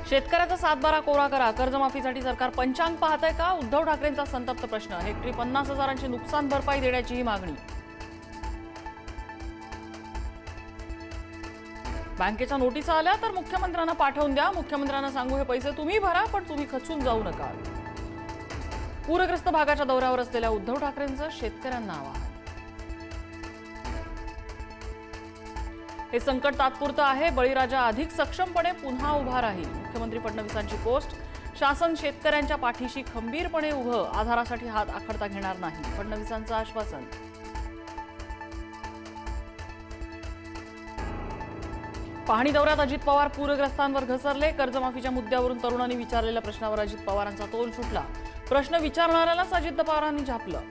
शेतकऱ्याचा 7/12 कोरा करा, कर्जमाफीसाठी सरकार पंचांग पाहतंय का? उद्धव ठाकरेंचा संतप्त प्रश्न। हेक्टरी 50,000ची नुकसान भरपाई देण्याचीही मागणी। बँकेच्या नोटिसा आल्या तर मुख्यमंत्र्यांना पाठवून द्या, मुख्यमंत्र्यांना सांगू हे पैसे तुम्ही भरा, पण तुम्ही खचून जाऊ नका। पूरग्रस्त भागाच्या दौऱ्यावर असलेल्या उद्धव ठाकरेंचं शेतकऱ्यांना आवाहन। हे संकट तात्पुरतं आहे, बळीराजा अधिक सक्षमपणे पुन्हा उभा राहील। मुख्यमंत्री फडणवीसांची पोस्ट। शासन शेतकऱ्यांच्या पाठीशी खंबीरपणे उभं, आधारासाठी हात आखडता घेणार नाही, फडणवीसांचं आश्वासन। पाहणी दौऱ्यात अजित पवार पूरग्रस्तांवर घसरले। कर्जमाफीच्या मुद्द्यावरून तरुणांनी विचारलेल्या प्रश्नावर अजित पवारांचा तोल सुटला। प्रश्न विचारणाऱ्यालाच अजित पवारांनी झापलं।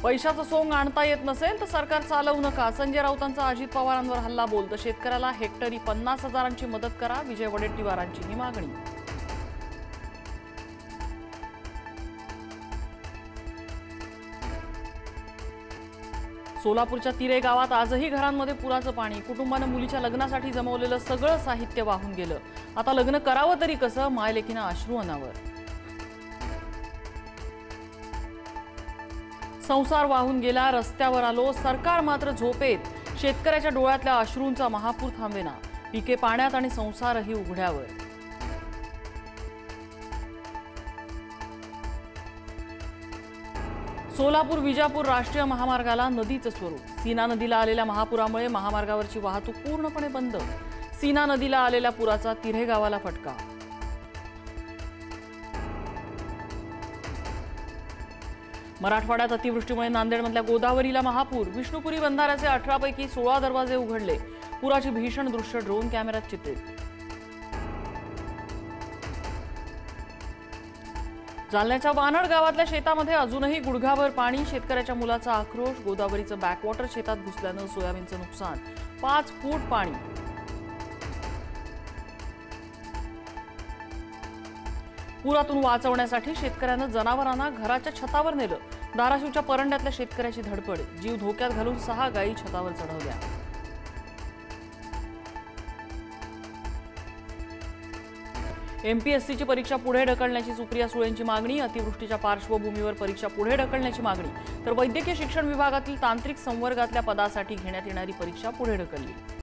पैशाचं सोंग आणता येत नसेल तर सरकार चालवू नका, संजय राऊतांचा अजित पवारांवर हल्ला बोल। तर शेतकऱ्याला हेक्टरी 50,000ची मदत करा, विजय वडेट्टीवारांची ही मागणी। सोलापूरच्या तिरे गावात आजही घरांमध्ये पुराचं पाणी। कुटुंबानं मुलीच्या लग्नासाठी जमवलेलं सगळं साहित्य वाहून गेलं। आता लग्न करावं तरी कसं, मायलेकीनं अश्रू अनावर। संसार वाहून गेला, रस्त्यावर आलो, सरकार मात्र झोपेत। शेतकऱ्याच्या डोळ्यातल्या अश्रूंचा महापूर थांबेना, पिके पाण्यात आणि संसारही उघड्यावर। सोलापूर विजापूर राष्ट्रीय महामार्गाला नदीचं स्वरूप। सीना नदीला आलेल्या महापुरामुळे महामार्गावरची वाहतूक पूर्णपणे बंद। सीना नदीला आलेल्या पुराचा तिऱ्हे गावाला फटका। मराठवाड्यात अतिवृष्टीमुळे नांदेडमधल्या गोदावरीला महापूर। विष्णुपुरी बंधाऱ्याचे 18 पैकी 16 दरवाजे उघडले। पुराची भीषण दृश्य ड्रोन कॅमेऱ्यात चित्रित। जालन्याच्या वानड गावातल्या शेतामध्ये अजूनही गुडघाभर पाणी। शेतकऱ्याच्या मुलाचा आक्रोश। गोदावरीचं बॅकवॉटर शेतात घुसल्यानं सोयाबीनचं नुकसान। 5 फूट पाणी। पुरातून वाचवण्यासाठी शेतकऱ्यानं जनावरांना घराच्या छतावर नेलं। धाराशिवच्या परंड्यातल्या शेतकऱ्याची धडपड। जीव धोक्यात घालून 6 गायी छतावर चढवल्या। एमपीएससीची परीक्षा पुढे ढकलण्याची सुप्रिया सुळेंची मागणी। अतिवृष्टीच्या पार्श्वभूमीवर परीक्षा पुढे ढकलण्याची मागणी। तर वैद्यकीय शिक्षण विभागातील तांत्रिक संवर्गातल्या पदासाठी घेण्यात येणारी परीक्षा पुढे ढकलली।